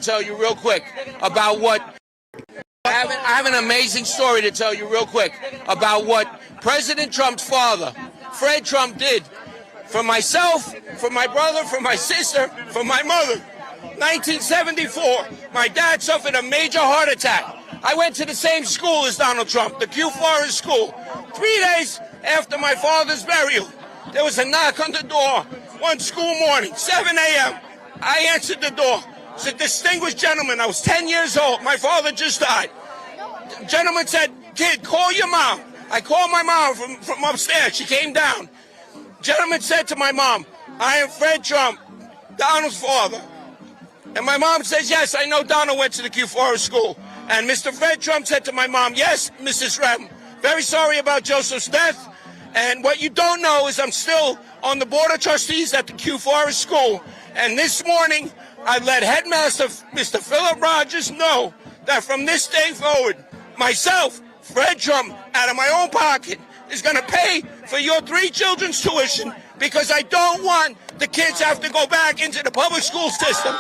Tell you real quick about what I have an amazing story to tell you real quick about what President Trump's father, Fred Trump, did for myself, for my brother, for my sister, for my mother. 1974, my dad suffered a major heart attack. I went to the same school as Donald Trump, the Q Forest School. 3 days after my father's burial, there was a knock on the door one school morning, 7 a.m. I answered the door. It's a distinguished gentleman. I was 10 years old. My father just died. The gentleman said, "Kid, call your mom." I called my mom from upstairs. She came down. Gentleman said to my mom, "I am Fred Trump, Donald's father." And my mom says, "Yes, I know Donald went to the Q Forest School." And Mr. Fred Trump said to my mom, "Yes, Mrs. Rem, very sorry about Joseph's death. And what you don't know is I'm still on the Board of Trustees at the Q Forest School. And this morning, I let Headmaster Mr. Philip Rogers know that from this day forward, myself, Fred Trump, out of my own pocket, is going to pay for your 3 children's tuition because I don't want the kids have to go back into the public school system."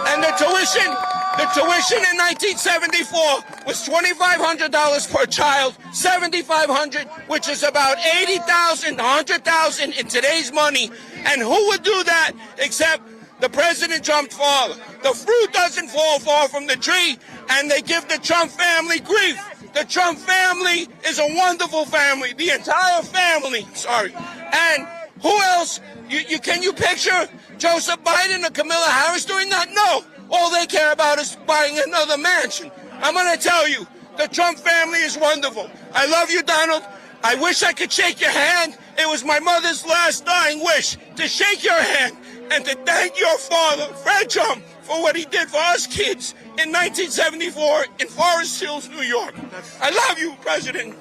And the tuition in 1974 was $2,500 per child, $7,500, which is about $80,000, $100,000 in today's money. And who would do that except the President Trump's father? The fruit doesn't fall far from the tree, and they give the Trump family grief. The Trump family is a wonderful family, the entire family, sorry. And who else? Can you picture Joseph Biden or Kamala Harris doing that? No. All they care about is buying another mansion. I'm going to tell you, the Trump family is wonderful. I love you, Donald. I wish I could shake your hand. It was my mother's last dying wish to shake your hand and to thank your father, Fred Trump, for what he did for us kids in 1974 in Forest Hills, New York. I love you, President.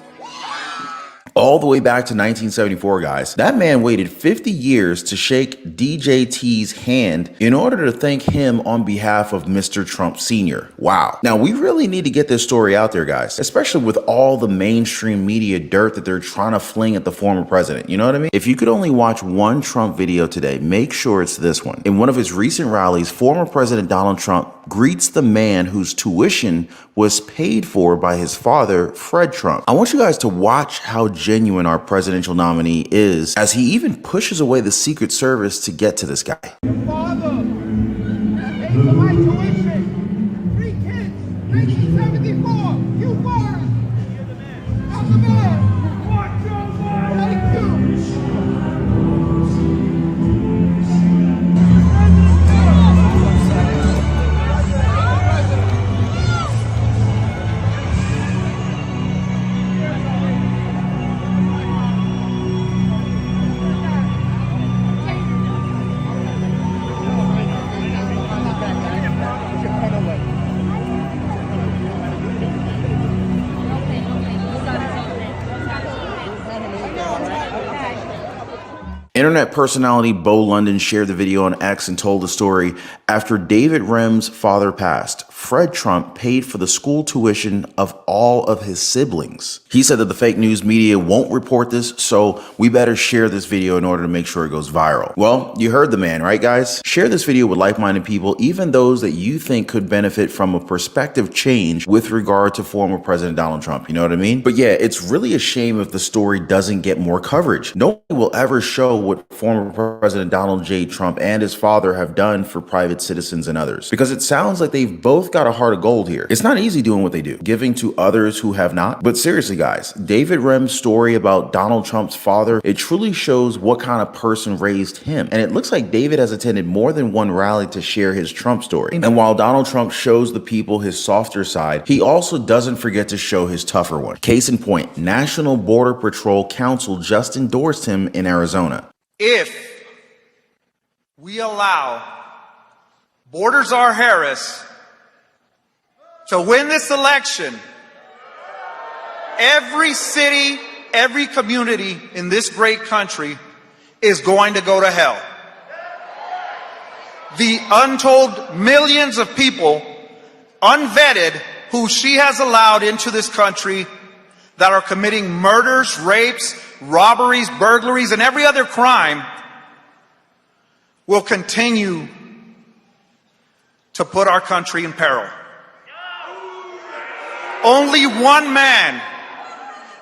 All the way back to 1974, guys. That man waited 50 years to shake DJT's hand in order to thank him on behalf of Mr. Trump Sr. Wow. Now, we really need to get this story out there, guys, especially with all the mainstream media dirt that they're trying to fling at the former president. You know what I mean? If you could only watch one Trump video today, make sure it's this one. In one of his recent rallies, former President Donald Trump greets the man whose tuition was paid for by his father, Fred Trump. I want you guys to watch how genuine our presidential nominee is as he even pushes away the Secret Service to get to this guy. Your father paid for my tuition. 3 kids, 1974, Q Forest. I'm the man. Watch your mind. Thank you. Internet personality Bo London shared the video on X and told the story. After David Rem's father passed, Fred Trump paid for the school tuition of all of his siblings. He said that the fake news media won't report this, so we better share this video in order to make sure it goes viral. Well, you heard the man, right, guys? Share this video with like-minded people, even those that you think could benefit from a perspective change with regard to former President Donald Trump. You know what I mean? But yeah, it's really a shame if the story doesn't get more coverage. No one will ever show what former President Donald J. Trump and his father have done for private citizens and others, because it sounds like they've both got a heart of gold here. It's not easy doing what they do, giving to others who have not. But seriously, guys, David Rem's story about Donald Trump's father, it truly shows what kind of person raised him. And it looks like David has attended more than one rally to share his Trump story. And while Donald Trump shows the people his softer side, he also doesn't forget to show his tougher one. Case in point, National Border Patrol Council just endorsed him in Arizona. If we allow Borders R. Harris to win this election, every city, every community in this great country is going to go to hell. The untold millions of people, unvetted, who she has allowed into this country that are committing murders, rapes, robberies, burglaries, and every other crime will continue to put our country in peril. Only one man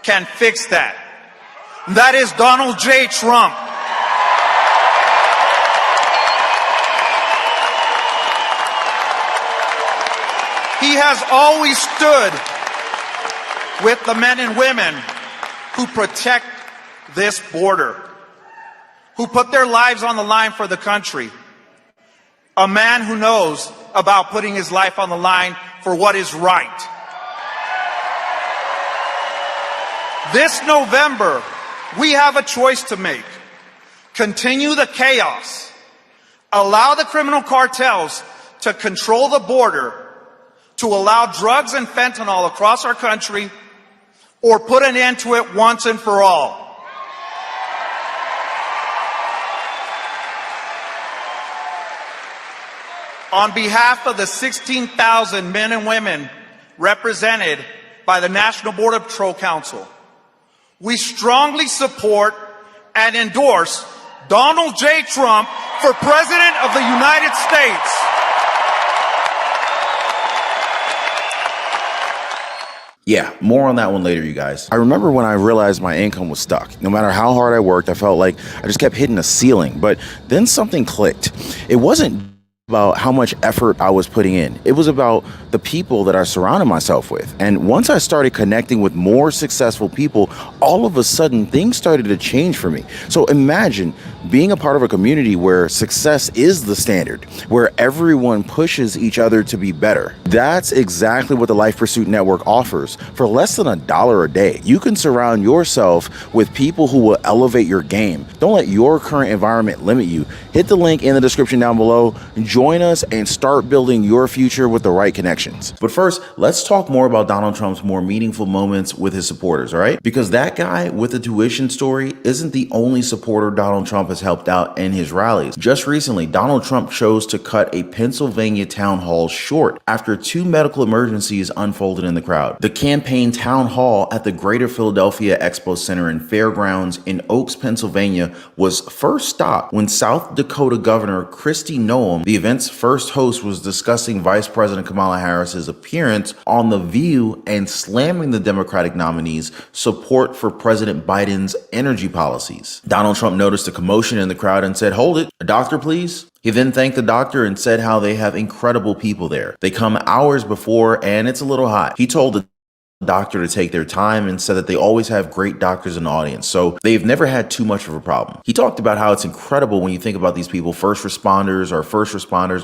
can fix that. That is Donald J. Trump. He has always stood with the men and women who protect this border, who put their lives on the line for the country. A man who knows about putting his life on the line for what is right. This November, we have a choice to make. Continue the chaos, allow the criminal cartels to control the border, to allow drugs and fentanyl across our country, or put an end to it once and for all. On behalf of the 16,000 men and women represented by the National Border Patrol Council, we strongly support and endorse Donald J. Trump for President of the United States. Yeah, more on that one later, you guys. I remember when I realized my income was stuck. No matter how hard I worked, I felt like I just kept hitting a ceiling. But then something clicked. It wasn't about how much effort I was putting in. It was about the people that I surrounded myself with. And once I started connecting with more successful people, all of a sudden things started to change for me. So imagine being a part of a community where success is the standard, where everyone pushes each other to be better. That's exactly what the Life Pursuit Network offers. For less than $1 a day, you can surround yourself with people who will elevate your game. Don't let your current environment limit you. Hit the link in the description down below. Join us and start building your future with the right connections. But first, let's talk more about Donald Trump's more meaningful moments with his supporters, all right? Because that guy with the tuition story isn't the only supporter Donald Trump has helped out in his rallies. Just recently, Donald Trump chose to cut a Pennsylvania town hall short after 2 medical emergencies unfolded in the crowd. The campaign town hall at the Greater Philadelphia Expo Center and Fairgrounds in Oaks, Pennsylvania was first stopped when South Dakota Governor Kristi Noem, the event's first host, was discussing Vice President Kamala Harris's appearance on The View and slamming the Democratic nominee's support for President Biden's energy policies. Donald Trump noticed a commotion in the crowd and said, "Hold it, a doctor, please." He then thanked the doctor and said how they have incredible people there. They come hours before and it's a little hot. He told the doctor to take their time and said that they always have great doctors in the audience, so they've never had too much of a problem. He talked about how it's incredible when you think about these people. First responders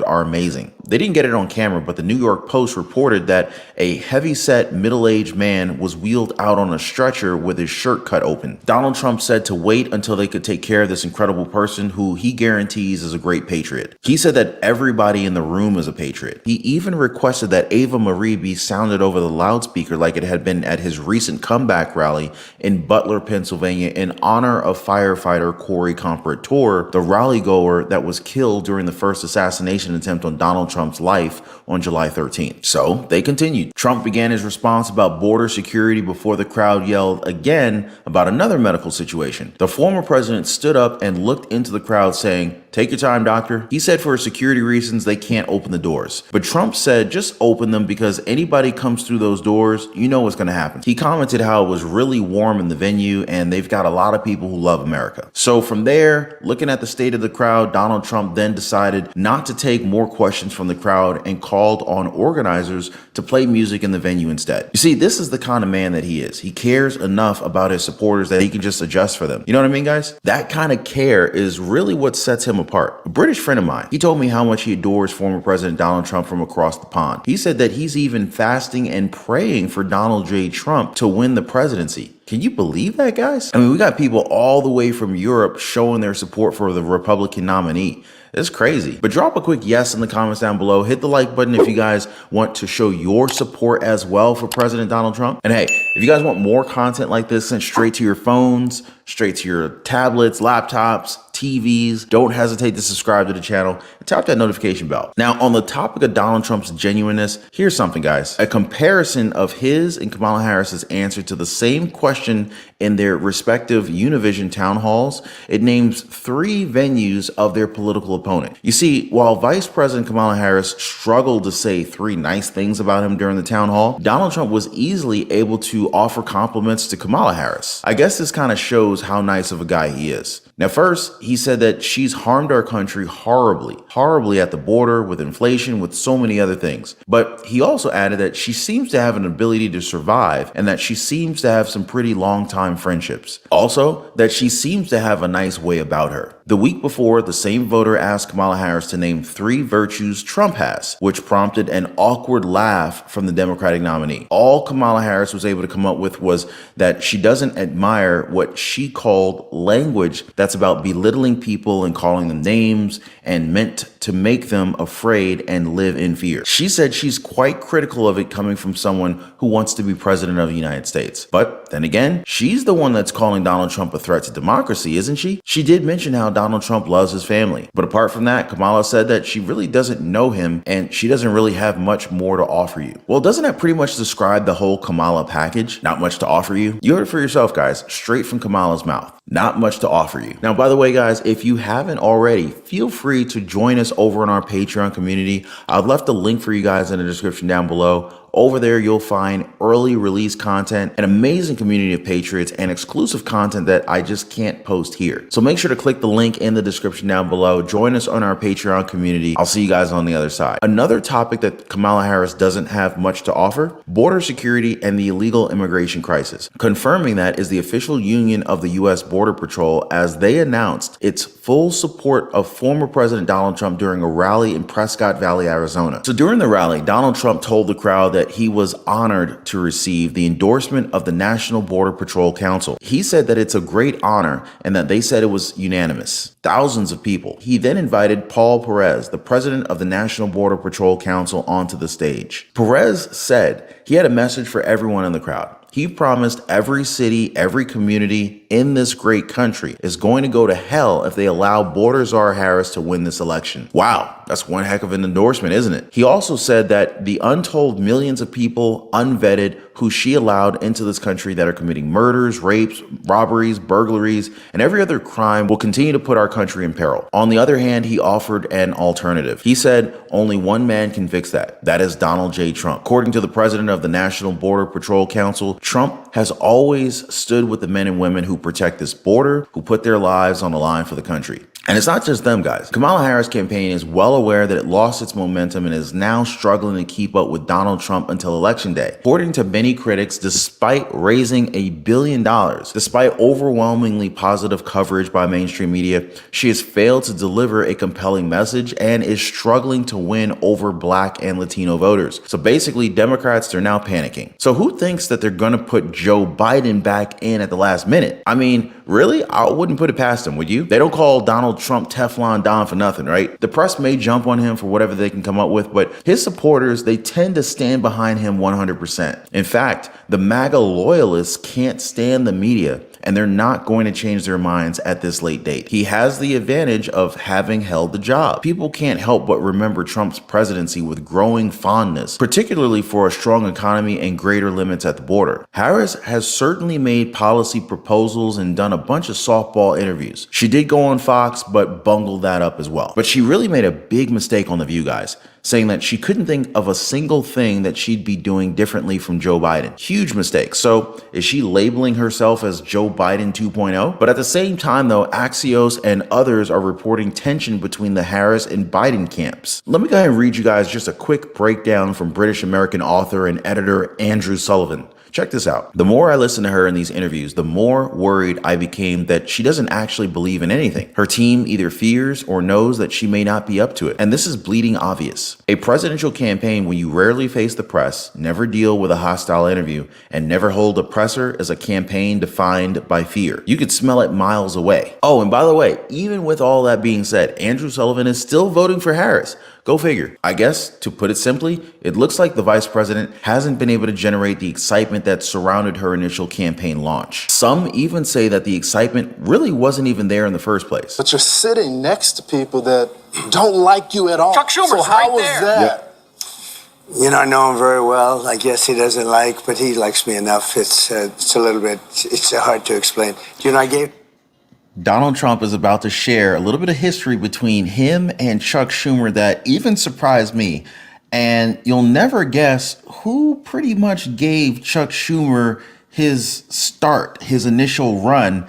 are amazing. They didn't get it on camera, but the New York Post reported that a heavy-set middle-aged man was wheeled out on a stretcher with his shirt cut open. Donald Trump said to wait until they could take care of this incredible person who he guarantees is a great patriot. He said that everybody in the room is a patriot. He even requested that Ava Marie be sounded over the loudspeaker like it had been at his recent comeback rally in Butler, Pennsylvania, in honor of firefighter Corey Comparator, the rally goer that was killed during the first assassination attempt on Donald Trump's life on July 13th. So they continued. Trump began his response about border security before the crowd yelled again about another medical situation. The former president stood up and looked into the crowd saying, "Take your time, doctor." He said for security reasons, they can't open the doors. But Trump said, just open them because anybody comes through those doors, you know what's going to happen. He commented how it was really warm in the venue and they've got a lot of people who love America. So from there, looking at the state of the crowd, Donald Trump then decided not to take more questions from the crowd and called on organizers to play music in the venue instead. You see, this is the kind of man that he is. He cares enough about his supporters that he can just adjust for them. You know what I mean, guys? That kind of care is really what sets him apart. A British friend of mine, he told me how much he adores former President Donald Trump from across the pond. He said that he's even fasting and praying for Donald J. Trump to win the presidency. Can you believe that, guys? I mean, we got people all the way from Europe showing their support for the Republican nominee. It's crazy. But drop a quick yes in the comments down below. Hit the like button if you guys want to show your support as well for President Donald Trump. And hey, if you guys want more content like this sent straight to your phones, straight to your tablets, laptops, TVs. Don't hesitate to subscribe to the channel and tap that notification bell. Now, on the topic of Donald Trump's genuineness, here's something, guys. A comparison of his and Kamala Harris's answer to the same question in their respective Univision Town Halls. It names 3 venues of their political opponent. You see, while Vice President Kamala Harris struggled to say 3 nice things about him during the town hall, Donald Trump was easily able to offer compliments to Kamala Harris. I guess this kind of shows how nice of a guy he is. Now, first, he said that she's harmed our country horribly at the border, with inflation, with so many other things. But he also added that she seems to have an ability to survive and that she seems to have some pretty long-time friendships. Also, that she seems to have a nice way about her. The week before, the same voter asked Kamala Harris to name 3 virtues Trump has, which prompted an awkward laugh from the Democratic nominee. All Kamala Harris was able to come up with was that she doesn't admire what she called language that's about belittling people and calling them names and meant to make them afraid and live in fear. She said she's quite critical of it coming from someone who wants to be president of the United States. But then again, she's the one that's calling Donald Trump a threat to democracy, isn't she? She did mention how Donald Trump loves his family. But apart from that, Kamala said that she really doesn't know him and she doesn't really have much more to offer you. Well, doesn't that pretty much describe the whole Kamala package? Not much to offer you? You heard it for yourself, guys, straight from Kamala's mouth. Not much to offer you. Now, by the way, guys, if you haven't already, feel free to join us over in our Patreon community. I've left a link for you guys in the description down below. Over there, you'll find early release content, an amazing community of patriots, and exclusive content that I just can't post here. So make sure to click the link in the description down below. Join us on our Patreon community. I'll see you guys on the other side. Another topic that Kamala Harris doesn't have much to offer: border security and the illegal immigration crisis. Confirming that is the official union of the U.S. Border Patrol, as they announced its full support of former President Donald Trump during a rally in Prescott Valley, Arizona. So during the rally, Donald Trump told the crowd that he was honored to receive the endorsement of the National Border Patrol Council. He said that it's a great honor and that they said it was unanimous. Thousands of people. He then invited Paul Perez, the president of the National Border Patrol Council, onto the stage. Perez said he had a message for everyone in the crowd. He promised every city, every community in this great country is going to go to hell if they allow Border Czar Harris to win this election. Wow, that's one heck of an endorsement, isn't it? He also said that the untold millions of people, unvetted, who she allowed into this country that are committing murders, rapes, robberies, burglaries, and every other crime will continue to put our country in peril. On the other hand, he offered an alternative. He said only one man can fix that. That is Donald J. Trump. According to the president of the National Border Patrol Council, Trump has always stood with the men and women who protect this border, who put their lives on the line for the country. And it's not just them, guys. Kamala Harris' campaign is well aware that it lost its momentum and is now struggling to keep up with Donald Trump until Election Day. According to many critics, despite raising $1 billion, despite overwhelmingly positive coverage by mainstream media, she has failed to deliver a compelling message and is struggling to win over Black and Latino voters. So basically, Democrats, they're now panicking. So who thinks that they're going to put Joe Biden back in at the last minute? I mean, really? I wouldn't put it past them, would you? They don't call Donald Trump Teflon Don for nothing, right? The press may jump on him for whatever they can come up with, but his supporters, they tend to stand behind him 100%. In fact, the MAGA loyalists can't stand the media, and they're not going to change their minds at this late date. He has the advantage of having held the job. People can't help but remember Trump's presidency with growing fondness, particularly for a strong economy and greater limits at the border. Harris has certainly made policy proposals and done a bunch of softball interviews. She did go on Fox, but bungled that up as well. But she really made a big mistake on The View, guys, saying that she couldn't think of a single thing that she'd be doing differently from Joe Biden. Huge mistake. So is she labeling herself as Joe Biden 2.0? But at the same time, though, Axios and others are reporting tension between the Harris and Biden camps. Let me go ahead and read you guys just a quick breakdown from British American author and editor Andrew Sullivan. Check this out. The more I listened to her in these interviews, the more worried I became that she doesn't actually believe in anything. Her team either fears or knows that she may not be up to it. And this is bleeding obvious. A presidential campaign when you rarely face the press, never deal with a hostile interview, and never hold a presser is a campaign defined by fear. You could smell it miles away. Oh, and by the way, even with all that being said, Andrew Sullivan is still voting for Harris. Go figure. I guess, to put it simply, it looks like the vice president hasn't been able to generate the excitement that surrounded her initial campaign launch. Some even say that the excitement really wasn't even there in the first place. But you're sitting next to people that don't like you at all. Chuck Schumer's so how right was there. that? Yep. You know, I know him very well. I guess he doesn't like, but he likes me enough. It's a little bit, it's hard to explain. Do you know, I gave... Donald Trump is about to share a little bit of history between him and Chuck Schumer that even surprised me. And you'll never guess who pretty much gave Chuck Schumer his start, his initial run.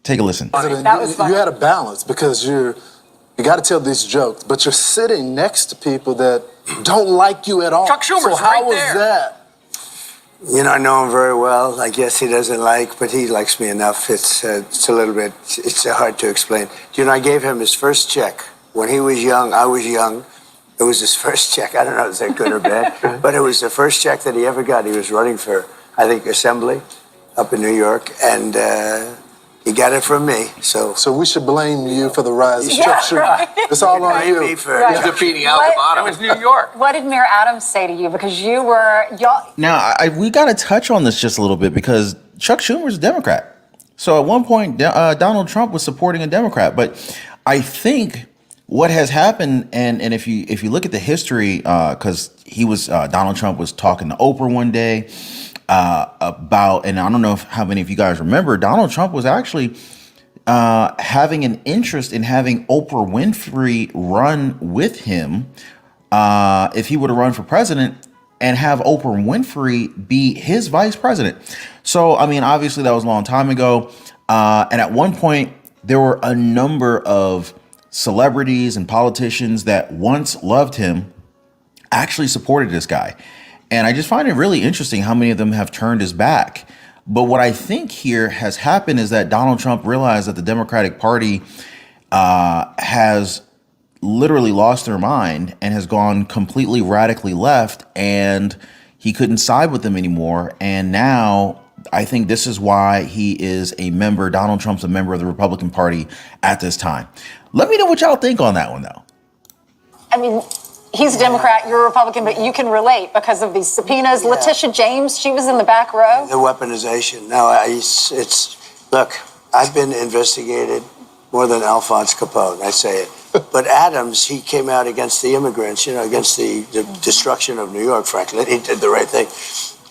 Take a listen. That was fun. You had a balance because you got to tell these jokes, but you're sitting next to people that don't like you at all. Chuck Schumer's so how right was there. that? You know, I know him very well. I guess he doesn't like, but he likes me enough. It's a little bit, it's hard to explain. Do you know, I gave him his first check. When he was young, I was young. It was his first check. I don't know if it's good or bad, but it was the first check that he ever got. He was running for, I think, Assembly up in New York, and he got it from me. So we should blame you for the rise of Chuck Schumer. Right. It's all on you. me for Defeating Al Capone. It was New York. What did Mayor Adams say to you? Because you were, y'all. Now, we got to touch on this just a little bit because Chuck Schumer's a Democrat. So at one point, Donald Trump was supporting a Democrat. But I think what has happened, and if you look at the history, because Donald Trump was talking to Oprah one day about, and I don't know how many of you guys remember, Donald Trump was actually having an interest in having Oprah Winfrey run with him if he would have run for president and have Oprah Winfrey be his vice president. So, I mean, obviously that was a long time ago. And at one point, there were a number of celebrities and politicians that once loved him actually supported this guy. And I just find it really interesting how many of them have turned his back. But what I think here has happened is that Donald Trump realized that the Democratic Party has literally lost their mind and has gone completely radically left, and he couldn't side with them anymore. And now I think this is why he is a member. Donald Trump's a member of the Republican Party at this time. Let me know what y'all think on that one, though. I mean, he's a Democrat, you're a Republican, but you can relate because of these subpoenas. Yeah. Letitia James, she was in the back row. The weaponization. No, look, I've been investigated more than Alphonse Capone, I say it. But Adams, he came out against the immigrants, against the destruction of New York, frankly. He did the right thing.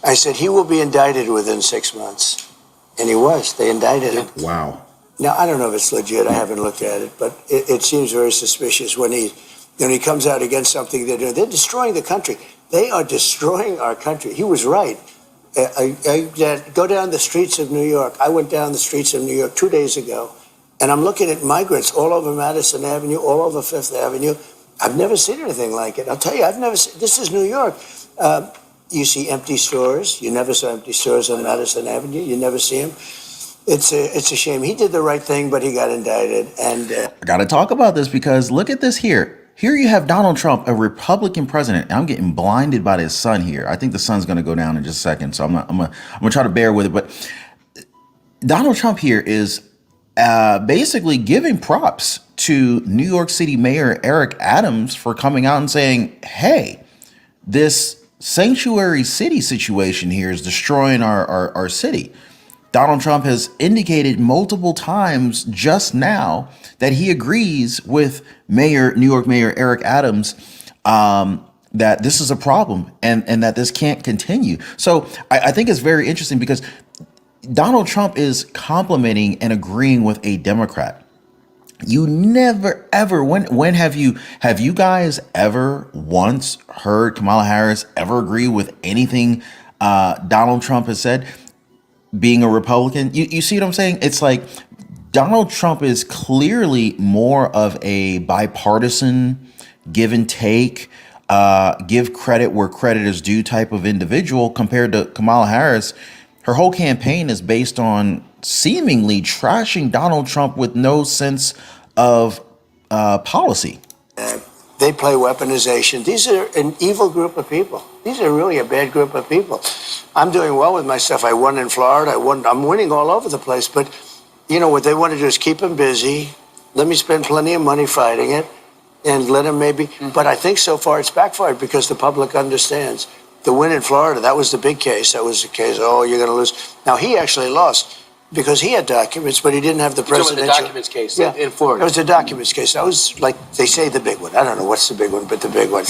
I said, he will be indicted within 6 months. And he was. They indicted him. Wow. Now, I don't know if it's legit. I haven't looked at it. But it seems very suspicious when he comes out against something they're doing. They're destroying the country. They are destroying our country. He was right. I go down the streets of New York. I went down the streets of New York 2 days ago, and I'm looking at migrants all over Madison Avenue, all over Fifth Avenue. I've never seen anything like it. I'll tell you, this is New York. You see empty stores. You never saw empty stores on Madison Avenue. You never see them. It's a shame. He did the right thing, but he got indicted. And I got to talk about this because look at this here. Here you have Donald Trump, a Republican president. I'm getting blinded by this sun here. I think the sun's going to go down in just a second, so I'm gonna try to bear with it. But Donald Trump here is basically giving props to New York City Mayor Eric Adams for coming out and saying, "Hey, this sanctuary city situation here is destroying our city." Donald Trump has indicated multiple times just now that he agrees with New York Mayor Eric Adams that this is a problem and that this can't continue. So I think it's very interesting because Donald Trump is complimenting and agreeing with a Democrat. You never, ever, when have you guys ever once heard Kamala Harris ever agree with anything Donald Trump has said? Being a Republican, you see what I'm saying? It's like Donald Trump is clearly more of a bipartisan, give and take, give credit where credit is due type of individual compared to Kamala Harris. Her whole campaign is based on seemingly trashing Donald Trump with no sense of policy. They play weaponization. These are an evil group of people. These are really a bad group of people. I'm doing well with my stuff. I won in Florida. I'm winning all over the place. But, what they want to do is keep them busy. Let me spend plenty of money fighting it. and let him maybe. But I think so far it's backfired because the public understands. The win in Florida, that was the big case. That was the case, oh, you're going to lose. Now, he actually lost because he had documents, but he didn't have the presidential. The documents case in Florida. It was the documents case. That was, like they say, the big one. I don't know what's the big one, but the big one.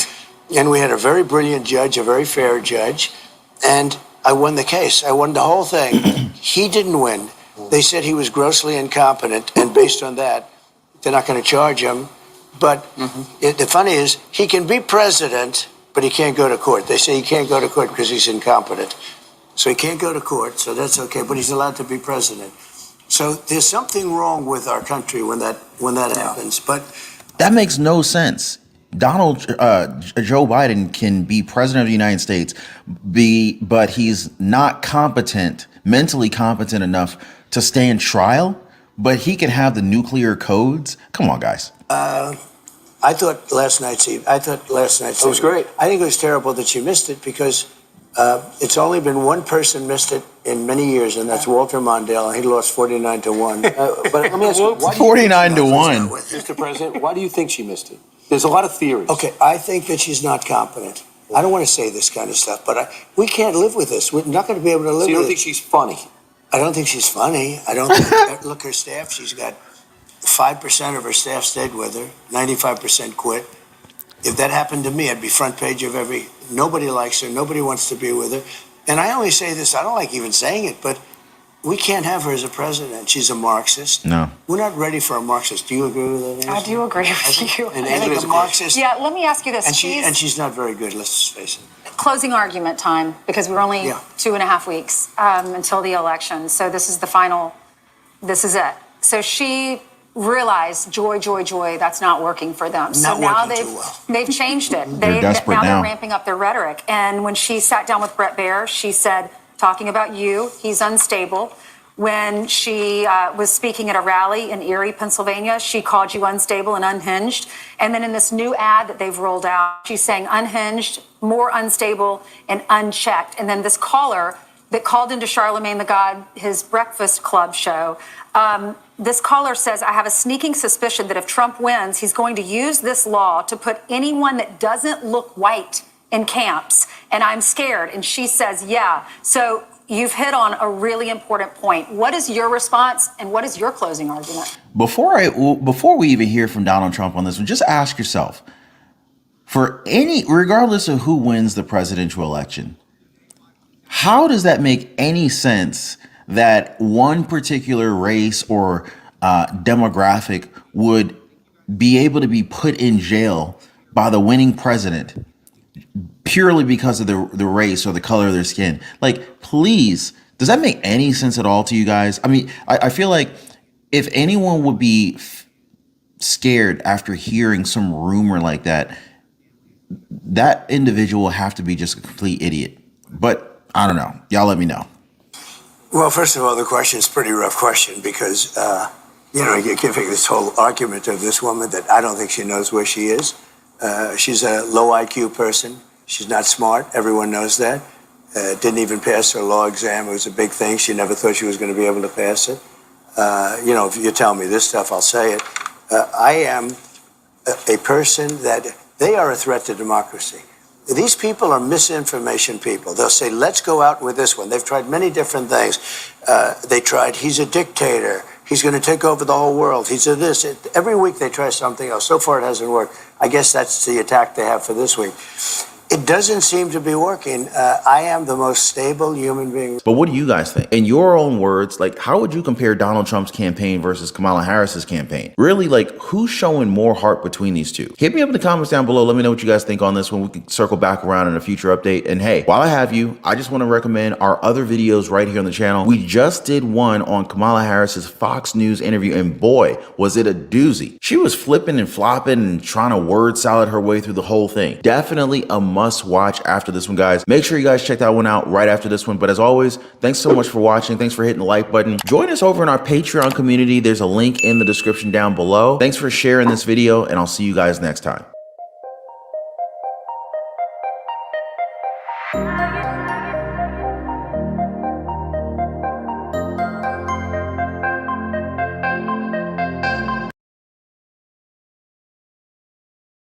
And we had a very brilliant judge, a very fair judge, and I won the case. I won the whole thing. He didn't win. They said he was grossly incompetent, and based on that, they're not going to charge him. But the funny is, he can be president, but he can't go to court. They say he can't go to court because he's incompetent. So he can't go to court, so that's okay, but he's allowed to be president. So there's something wrong with our country when that happens. But that makes no sense. Joe Biden can be president of the United States, but he's not mentally competent enough to stand trial, but he can have the nuclear codes. Come on, guys. I thought last night's it was great. I think it was terrible that she missed it because it's only been one person missed it in many years, and that's Walter Mondale, and he lost 49-1. But let me ask you, 49-1. Mr. President, why do you think she missed it? There's a lot of theories. Okay, I think that she's not competent. I don't want to say this kind of stuff, but we can't live with this. We're not going to be able to live with it. So you don't think she's funny? I don't think she's funny. I don't think, look, her staff, she's got 5% of her staff stayed with her, 95% quit. If that happened to me, I'd be front page of nobody likes her, nobody wants to be with her. And I only say this, I don't like even saying it, but we can't have her as a president. She's a Marxist. No. We're not ready for a Marxist. Do you agree with that? I do agree with you. And I think a Marxist. Yeah, let me ask you this. And she's not very good, let's face it. Closing argument time, because we're only 2.5 weeks until the election. So this is the final, this is it. So she realized, joy, that's not working for them. So now they've changed it. They're desperate now. They're ramping up their rhetoric. And when she sat down with Bret Baier, she said, talking about you, he's unstable. When she was speaking at a rally in Erie, Pennsylvania, she called you unstable and unhinged. And then in this new ad that they've rolled out, she's saying unhinged, more unstable, and unchecked. And then this caller that called into Charlemagne the God, his Breakfast Club show, this caller says, I have a sneaking suspicion that if Trump wins, he's going to use this law to put anyone that doesn't look white in camps. And I'm scared. And she says, yeah. So you've hit on a really important point. What is your response and what is your closing argument? Before we even hear from Donald Trump on this one, just ask yourself, regardless of who wins the presidential election, how does that make any sense that one particular race or demographic would be able to be put in jail by the winning president purely because of the race or the color of their skin? Like, please, does that make any sense at all to you guys? I mean, I feel like if anyone would be scared after hearing some rumor like that, that individual will have to be just a complete idiot. But I don't know. Y'all let me know. Well, first of all, the question is a pretty rough question because, you're giving this whole argument of this woman that I don't think she knows where she is. She's a low IQ person. She's not smart. Everyone knows that. Didn't even pass her law exam. It was a big thing. She never thought she was going to be able to pass it. If you tell me this stuff, I'll say it. I am a person that they are a threat to democracy. These people are misinformation people. They'll say, let's go out with this one. They've tried many different things. They tried, he's a dictator. He's going to take over the whole world. He's a this. Every week they try something else. So far it hasn't worked. I guess that's the attack they have for this week. It doesn't seem to be working. I am the most stable human being. But what do you guys think? In your own words, like, how would you compare Donald Trump's campaign versus Kamala Harris's campaign? Really, like, who's showing more heart between these two? Hit me up in the comments down below. Let me know what you guys think on this one. We can circle back around in a future update. And hey, while I have you, I just want to recommend our other videos right here on the channel. We just did one on Kamala Harris's Fox News interview, and boy, was it a doozy. She was flipping and flopping and trying to word salad her way through the whole thing. Definitely a must watch after this one, guys. Make sure you guys check that one out right after this one. But as always, thanks so much for watching. Thanks for hitting the like button. Join us over in our Patreon community. There's a link in the description down below. Thanks for sharing this video, and I'll see you guys next time.